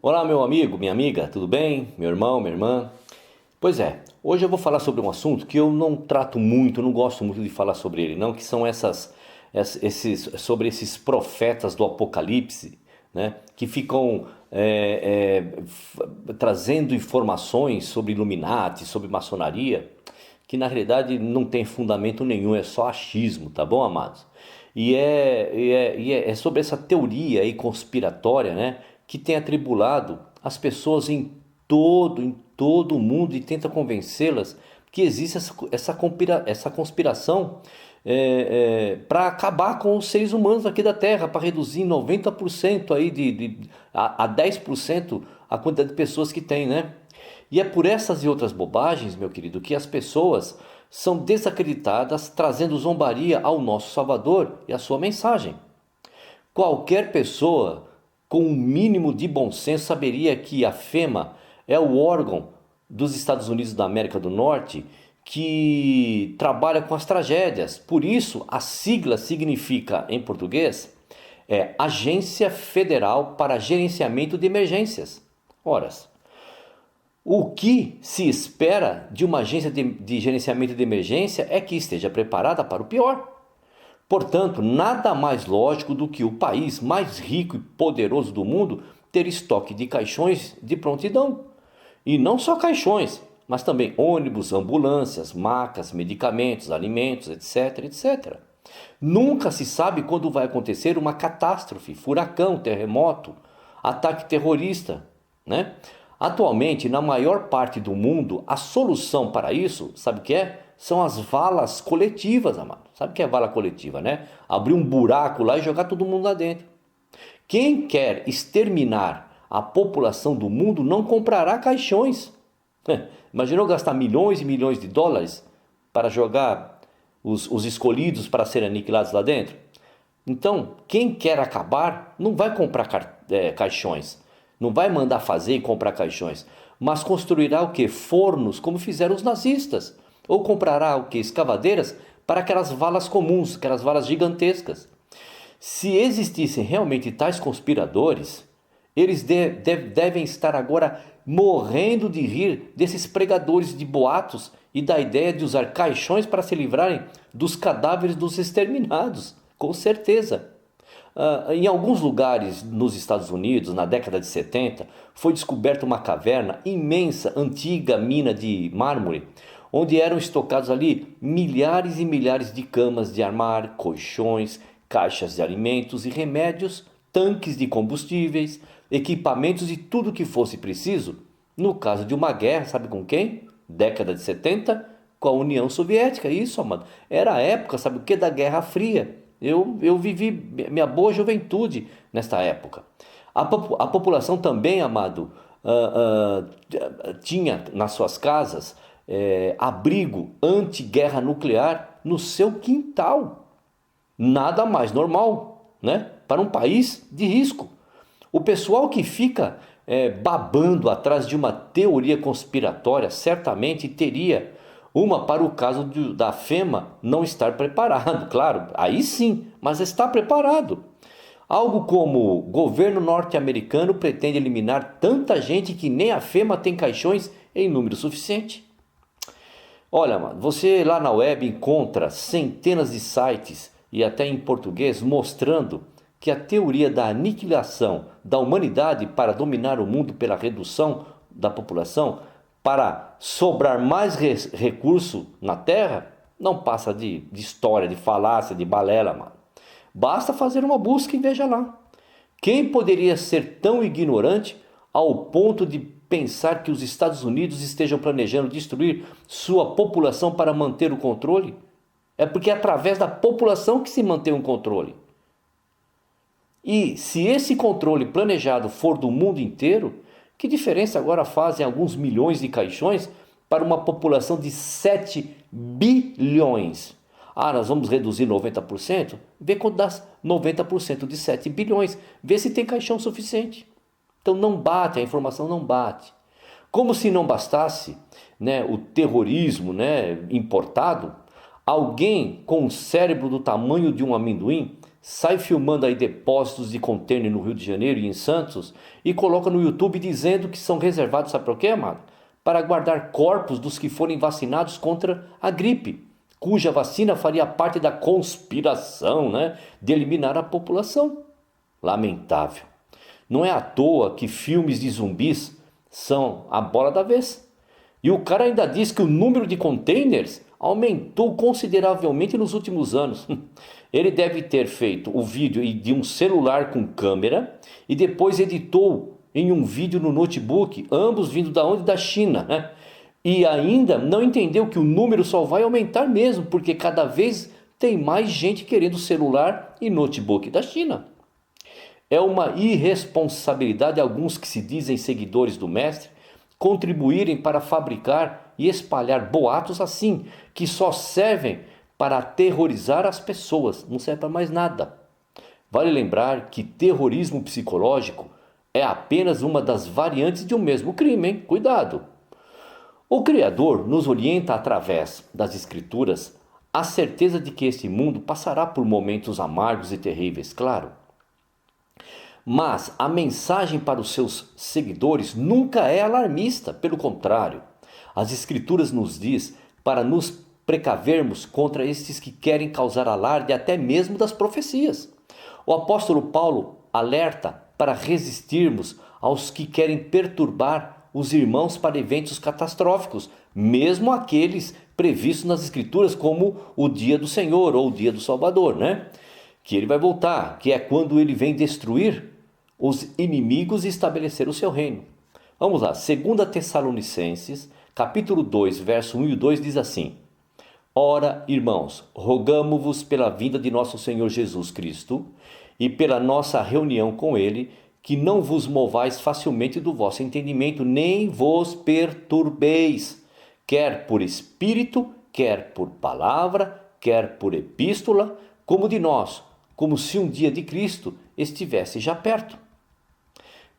Olá, meu amigo, minha amiga, tudo bem? Meu irmão, minha irmã? Pois é, hoje eu vou falar sobre um assunto que eu não trato muito, não gosto muito de falar sobre ele, não, que são sobre esses profetas do Apocalipse, né, que ficam trazendo informações sobre Illuminati, sobre maçonaria, que na realidade não tem fundamento nenhum, é só achismo, tá bom, amados? É sobre essa teoria aí conspiratória, né, que tem atribulado as pessoas em todo o mundo e tenta convencê-las que existe essa conspiração para acabar com os seres humanos aqui da Terra, para reduzir em 90% aí a 10% a quantidade de pessoas que tem, né? E é por essas e outras bobagens, meu querido, que as pessoas são desacreditadas, trazendo zombaria ao nosso Salvador e à sua mensagem. Qualquer pessoa com um mínimo de bom senso saberia que a FEMA é o órgão dos Estados Unidos da América do Norte que trabalha com as tragédias. Por isso, a sigla significa, em português, Agência Federal para Gerenciamento de Emergências. Ora, o que se espera de uma agência de gerenciamento de emergência é que esteja preparada para o pior. Portanto, nada mais lógico do que o país mais rico e poderoso do mundo ter estoque de caixões de prontidão. E não só caixões, mas também ônibus, ambulâncias, macas, medicamentos, alimentos, etc, etc. Nunca se sabe quando vai acontecer uma catástrofe, furacão, terremoto, ataque terrorista, né? Atualmente, na maior parte do mundo, a solução para isso, sabe o que é? São as valas coletivas, amado. Sabe o que é vala coletiva, né? Abrir um buraco lá e jogar todo mundo lá dentro. Quem quer exterminar a população do mundo não comprará caixões. Imaginou gastar milhões e milhões de dólares para jogar os escolhidos para serem aniquilados lá dentro? Então, quem quer acabar não vai comprar caixões. Não vai mandar fazer e comprar caixões, mas construirá o que? Fornos, como fizeram os nazistas. Ou comprará o que? Escavadeiras para aquelas valas comuns, aquelas valas gigantescas. Se existissem realmente tais conspiradores, eles devem estar agora morrendo de rir desses pregadores de boatos e da ideia de usar caixões para se livrarem dos cadáveres dos exterminados, com certeza. Em alguns lugares nos Estados Unidos, na década de 70, foi descoberta uma caverna imensa, antiga mina de mármore, onde eram estocados ali milhares e milhares de camas de armar, colchões, caixas de alimentos e remédios, tanques de combustíveis, equipamentos e tudo que fosse preciso, no caso de uma guerra, sabe com quem? Década de 70, com a União Soviética, isso, amado. Era a época, sabe o que? Da Guerra Fria. Eu vivi minha boa juventude nesta época. A população também, amado, tinha nas suas casas abrigo anti-guerra nuclear no seu quintal. Nada mais normal, né? Para um país de risco. O pessoal que fica babando atrás de uma teoria conspiratória certamente teria uma para o caso da FEMA não estar preparado, claro, aí sim, mas está preparado. Algo como o governo norte-americano pretende eliminar tanta gente que nem a FEMA tem caixões em número suficiente. Olha, mano, você lá na web encontra centenas de sites e até em português mostrando que a teoria da aniquilação da humanidade para dominar o mundo pela redução da população, para sobrar mais recurso na Terra, não passa de história, de falácia, de balela, mano. Basta fazer uma busca e veja lá. Quem poderia ser tão ignorante ao ponto de pensar que os Estados Unidos estejam planejando destruir sua população para manter o controle? É porque é através da população que se mantém um controle. E se esse controle planejado for do mundo inteiro, que diferença agora fazem alguns milhões de caixões para uma população de 7 bilhões? Nós vamos reduzir 90%? Vê quanto dá 90% de 7 bilhões. Vê se tem caixão suficiente. Então não bate, a informação não bate. Como se não bastasse, né, o terrorismo, né, importado, alguém com um cérebro do tamanho de um amendoim sai filmando aí depósitos de contêiner no Rio de Janeiro e em Santos e coloca no YouTube dizendo que são reservados, sabe para quê, amado? Para guardar corpos dos que forem vacinados contra a gripe, cuja vacina faria parte da conspiração, né, de eliminar a população. Lamentável. Não é à toa que filmes de zumbis são a bola da vez. E o cara ainda diz que o número de containers aumentou consideravelmente nos últimos anos. Ele deve ter feito o vídeo de um celular com câmera e depois editou em um vídeo no notebook, ambos vindo da onde? Da China, né? E ainda não entendeu que o número só vai aumentar mesmo, porque cada vez tem mais gente querendo celular e notebook da China. É uma irresponsabilidade de alguns que se dizem seguidores do mestre contribuírem para fabricar e espalhar boatos assim, que só servem para aterrorizar as pessoas, não serve para mais nada. Vale lembrar que terrorismo psicológico é apenas uma das variantes de um mesmo crime, hein? Cuidado! O Criador nos orienta através das Escrituras a certeza de que este mundo passará por momentos amargos e terríveis, claro. Mas a mensagem para os seus seguidores nunca é alarmista, pelo contrário. As Escrituras nos diz para nos precavermos contra estes que querem causar alarde até mesmo das profecias. O apóstolo Paulo alerta para resistirmos aos que querem perturbar os irmãos para eventos catastróficos, mesmo aqueles previstos nas Escrituras como o dia do Senhor ou o dia do Salvador, né? Que ele vai voltar, que é quando ele vem destruir os inimigos e estabelecer o seu reino. Vamos lá, 2 Tessalonicenses, capítulo 2, verso 1 e 2 diz assim: Ora, irmãos, rogamo-vos pela vinda de nosso Senhor Jesus Cristo e pela nossa reunião com ele, que não vos movais facilmente do vosso entendimento, nem vos perturbeis, quer por espírito, quer por palavra, quer por epístola, como de nós, como se um dia de Cristo estivesse já perto.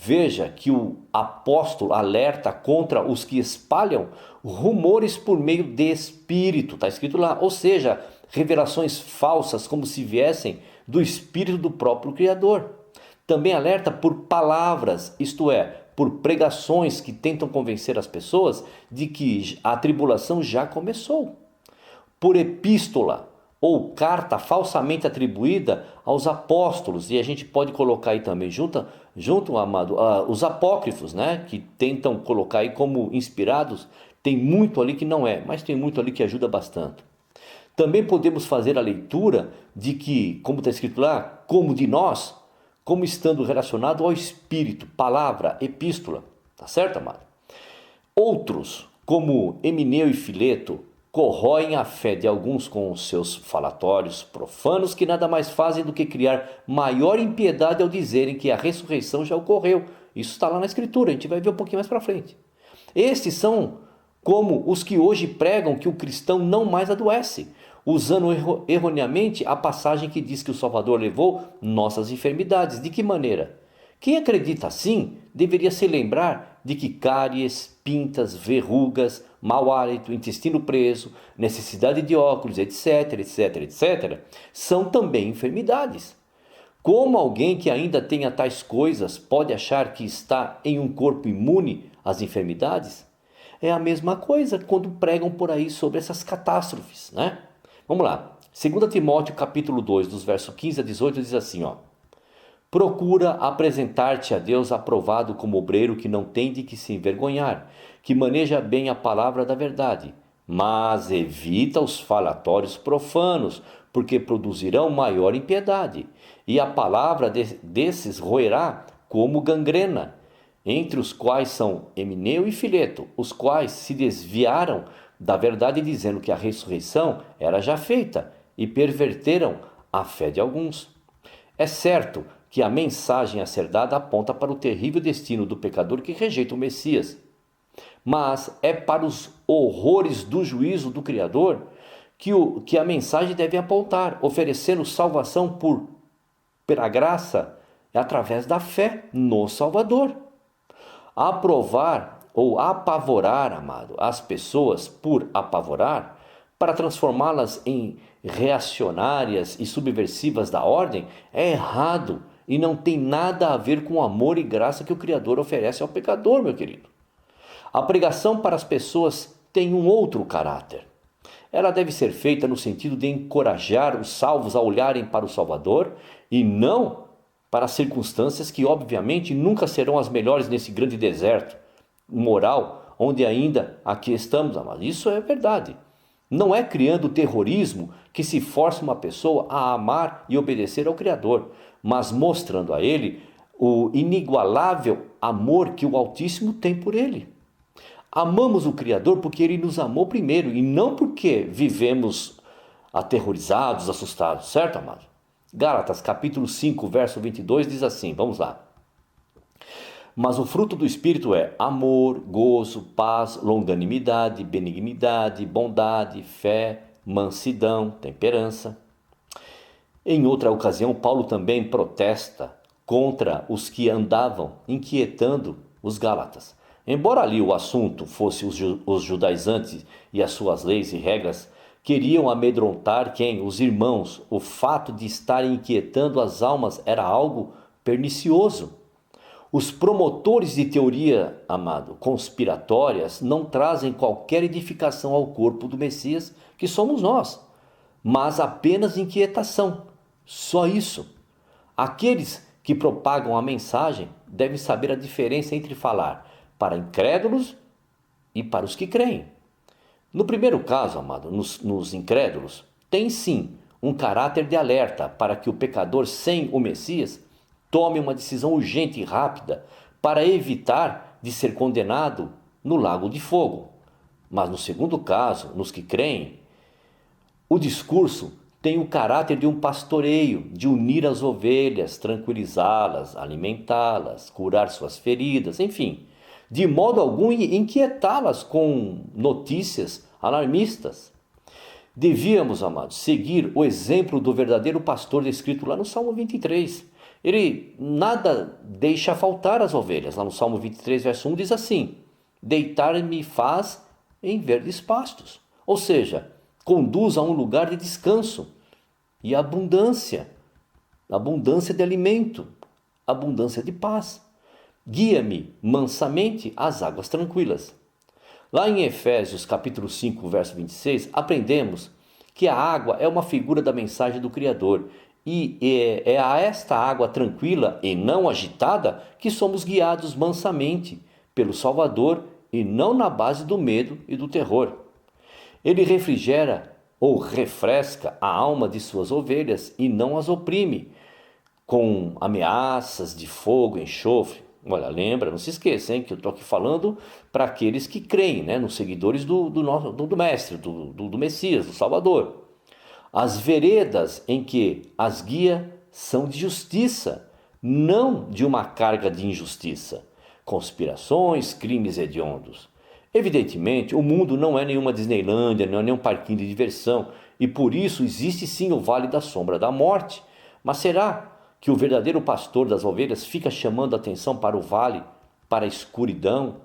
Veja que o apóstolo alerta contra os que espalham rumores por meio de espírito, está escrito lá, ou seja, revelações falsas como se viessem do espírito do próprio Criador. Também alerta por palavras, isto é, por pregações que tentam convencer as pessoas de que a tribulação já começou. Por epístola, ou carta falsamente atribuída aos apóstolos, e a gente pode colocar aí também junto amado, os apócrifos, né, que tentam colocar aí como inspirados. Tem muito ali que não é, mas tem muito ali que ajuda bastante. Também podemos fazer a leitura de que, como está escrito lá, como de nós, como estando relacionado ao Espírito, palavra, epístola, tá certo, amado? Outros, como Emineu e Fileto, corroem a fé de alguns com os seus falatórios profanos, que nada mais fazem do que criar maior impiedade ao dizerem que a ressurreição já ocorreu. Isso está lá na Escritura, a gente vai ver um pouquinho mais para frente. Estes são como os que hoje pregam que o cristão não mais adoece, usando erroneamente a passagem que diz que o Salvador levou nossas enfermidades. De que maneira? Quem acredita assim deveria se lembrar de que cáries, pintas, verrugas, mau hálito, intestino preso, necessidade de óculos, etc, etc, etc, são também enfermidades. Como alguém que ainda tenha tais coisas pode achar que está em um corpo imune às enfermidades? É a mesma coisa quando pregam por aí sobre essas catástrofes, né? Vamos lá. 2 Timóteo capítulo 2, dos versos 15 a 18, diz assim, ó: Procura apresentar-te a Deus aprovado como obreiro que não tem de que se envergonhar, que maneja bem a palavra da verdade, mas evita os falatórios profanos, porque produzirão maior impiedade, e a palavra desses roerá como gangrena, entre os quais são Emineu e Fileto, os quais se desviaram da verdade dizendo que a ressurreição era já feita e perverteram a fé de alguns. É certo que a mensagem a ser dada aponta para o terrível destino do pecador que rejeita o Messias, mas é para os horrores do juízo do Criador que a mensagem deve apontar, oferecendo salvação pela graça através da fé no Salvador. Aprovar ou apavorar, amado, as pessoas por apavorar, para transformá-las em reacionárias e subversivas da ordem é errado e não tem nada a ver com o amor e graça que o Criador oferece ao pecador, meu querido. A pregação para as pessoas tem um outro caráter. Ela deve ser feita no sentido de encorajar os salvos a olharem para o Salvador e não para as circunstâncias que obviamente nunca serão as melhores nesse grande deserto moral onde ainda aqui estamos, amados. Isso é verdade. Não é criando terrorismo que se força uma pessoa a amar e obedecer ao Criador, mas mostrando a Ele o inigualável amor que o Altíssimo tem por Ele. Amamos o Criador porque Ele nos amou primeiro e não porque vivemos aterrorizados, assustados, certo, amado? Gálatas capítulo 5, verso 22 diz assim, vamos lá. Mas o fruto do Espírito é amor, gozo, paz, longanimidade, benignidade, bondade, fé, mansidão, temperança. Em outra ocasião, Paulo também protesta contra os que andavam inquietando os Gálatas. Embora ali o assunto fosse os judaizantes e as suas leis e regras, queriam amedrontar quem? Os irmãos. O fato de estarem inquietando as almas era algo pernicioso. Os promotores de teoria, amado, conspiratórias, não trazem qualquer edificação ao corpo do Messias, que somos nós, mas apenas inquietação. Só isso. Aqueles que propagam a mensagem devem saber a diferença entre falar para incrédulos e para os que creem. No primeiro caso, amado, nos incrédulos, tem sim um caráter de alerta para que o pecador sem o Messias tome uma decisão urgente e rápida para evitar de ser condenado no lago de fogo. Mas no segundo caso, nos que creem, o discurso tem o caráter de um pastoreio, de unir as ovelhas, tranquilizá-las, alimentá-las, curar suas feridas, enfim, de modo algum inquietá-las com notícias alarmistas. Devíamos, amados, seguir o exemplo do verdadeiro pastor descrito lá no Salmo 23. Ele nada deixa faltar as ovelhas. Lá no Salmo 23, verso 1 diz assim: deitar-me faz em verdes pastos. Ou seja, conduz a um lugar de descanso e abundância de alimento, abundância de paz. Guia-me mansamente às águas tranquilas. Lá em Efésios capítulo 5, verso 26, aprendemos que a água é uma figura da mensagem do Criador. E é a esta água tranquila e não agitada que somos guiados mansamente pelo Salvador e não na base do medo e do terror. Ele refrigera ou refresca a alma de suas ovelhas e não as oprime com ameaças de fogo, enxofre. Olha, lembra, não se esqueça, hein, que eu estou aqui falando para aqueles que creem, né, nos seguidores do Mestre, do Messias, do Salvador. As veredas em que as guia são de justiça, não de uma carga de injustiça, conspirações, crimes hediondos. Evidentemente, o mundo não é nenhuma Disneylândia, não é nenhum parquinho de diversão, e por isso existe sim o vale da sombra da morte. Mas será que o verdadeiro pastor das ovelhas fica chamando a atenção para o vale, para a escuridão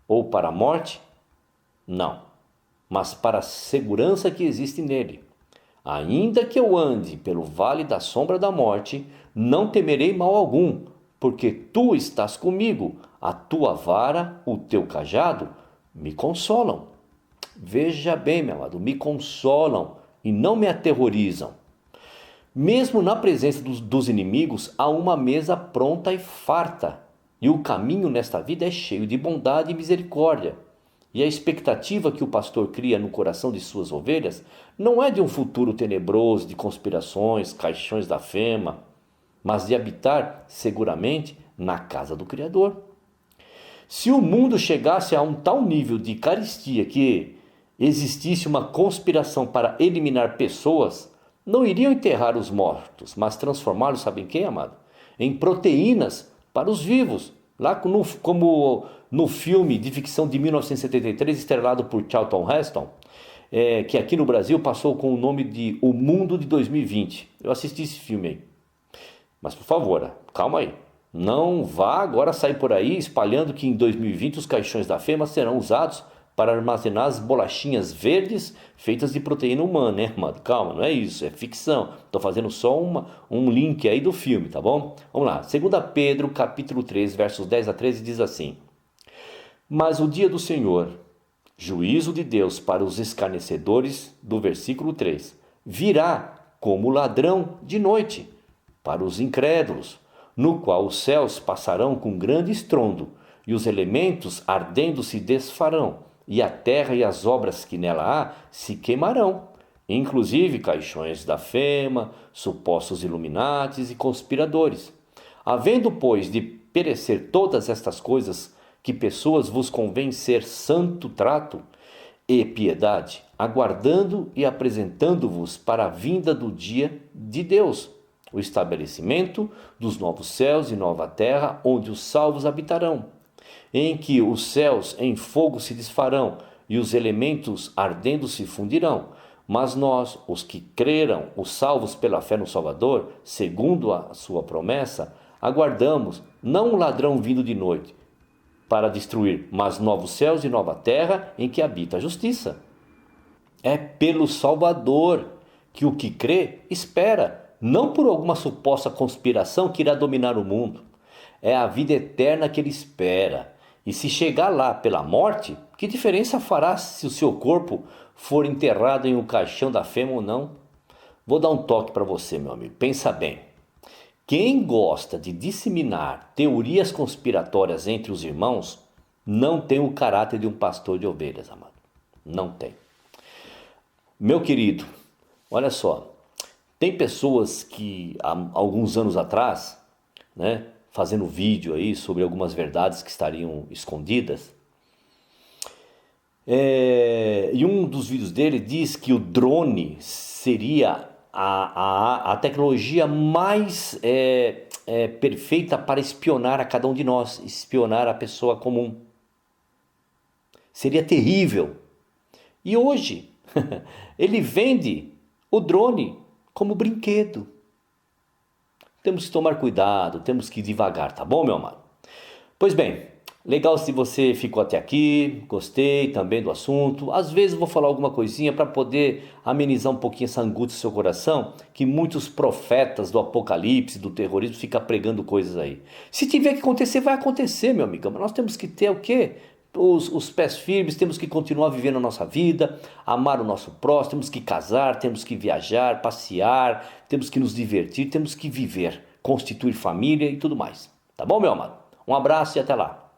ou para a morte? Não, mas para a segurança que existe nele. Ainda que eu ande pelo vale da sombra da morte, não temerei mal algum, porque tu estás comigo, a tua vara, o teu cajado, me consolam. Veja bem, meu amado, me consolam e não me aterrorizam. Mesmo na presença dos inimigos, há uma mesa pronta e farta, e o caminho nesta vida é cheio de bondade e misericórdia. E a expectativa que o pastor cria no coração de suas ovelhas não é de um futuro tenebroso, de conspirações, caixões da fema, mas de habitar seguramente na casa do Criador. Se o mundo chegasse a um tal nível de carestia que existisse uma conspiração para eliminar pessoas, não iriam enterrar os mortos, mas transformá-los, sabem quem, amado? Em proteínas para os vivos. Lá como no filme de ficção de 1973, estrelado por Charlton Heston, que aqui no Brasil passou com o nome de O Mundo de 2020. Eu assisti esse filme aí. Mas por favor, calma aí. Não vá agora sair por aí espalhando que em 2020 os caixões da fema serão usados para armazenar as bolachinhas verdes feitas de proteína humana, né, amado? Calma, não é isso, é ficção. Estou fazendo só um link aí do filme, tá bom? Vamos lá. 2 Pedro, capítulo 3, versos 10 a 13, diz assim: Mas o dia do Senhor, juízo de Deus para os escarnecedores, do versículo 3, virá como ladrão de noite para os incrédulos, no qual os céus passarão com grande estrondo, e os elementos ardendo se desfarão, e a terra e as obras que nela há se queimarão, inclusive caixões da fema, supostos iluminatis e conspiradores. Havendo, pois, de perecer todas estas coisas, que pessoas vos convém ser santo trato e piedade, aguardando e apresentando-vos para a vinda do dia de Deus, o estabelecimento dos novos céus e nova terra, onde os salvos habitarão, em que os céus em fogo se desfarão e os elementos ardendo se fundirão. Mas nós, os que creram, os salvos pela fé no Salvador, segundo a sua promessa, aguardamos não um ladrão vindo de noite para destruir, mas novos céus e nova terra em que habita a justiça. É pelo Salvador que o que crê espera, não por alguma suposta conspiração que irá dominar o mundo. É a vida eterna que ele espera. E se chegar lá pela morte, que diferença fará se o seu corpo for enterrado em um caixão da fêmea ou não? Vou dar um toque para você, meu amigo. Pensa bem. Quem gosta de disseminar teorias conspiratórias entre os irmãos não tem o caráter de um pastor de ovelhas, amado. Não tem. Meu querido, olha só. Tem pessoas que há alguns anos atrás, né, fazendo vídeo aí sobre algumas verdades que estariam escondidas. E um dos vídeos dele diz que o drone seria a tecnologia mais perfeita para espionar a cada um de nós, espionar a pessoa comum. Seria terrível. E hoje, ele vende o drone como brinquedo. Temos que tomar cuidado, temos que ir devagar, tá bom, meu amado? Pois bem, legal se você ficou até aqui, gostei também do assunto. Às vezes eu vou falar alguma coisinha para poder amenizar um pouquinho essa angústia do seu coração, que muitos profetas do apocalipse, do terrorismo, ficam pregando coisas aí. Se tiver que acontecer, vai acontecer, meu amigo. Mas nós temos que ter o quê? Os pés firmes, temos que continuar vivendo a nossa vida, amar o nosso próximo, temos que casar, temos que viajar, passear, temos que nos divertir, temos que viver, constituir família e tudo mais. Tá bom, meu amado? Um abraço e até lá.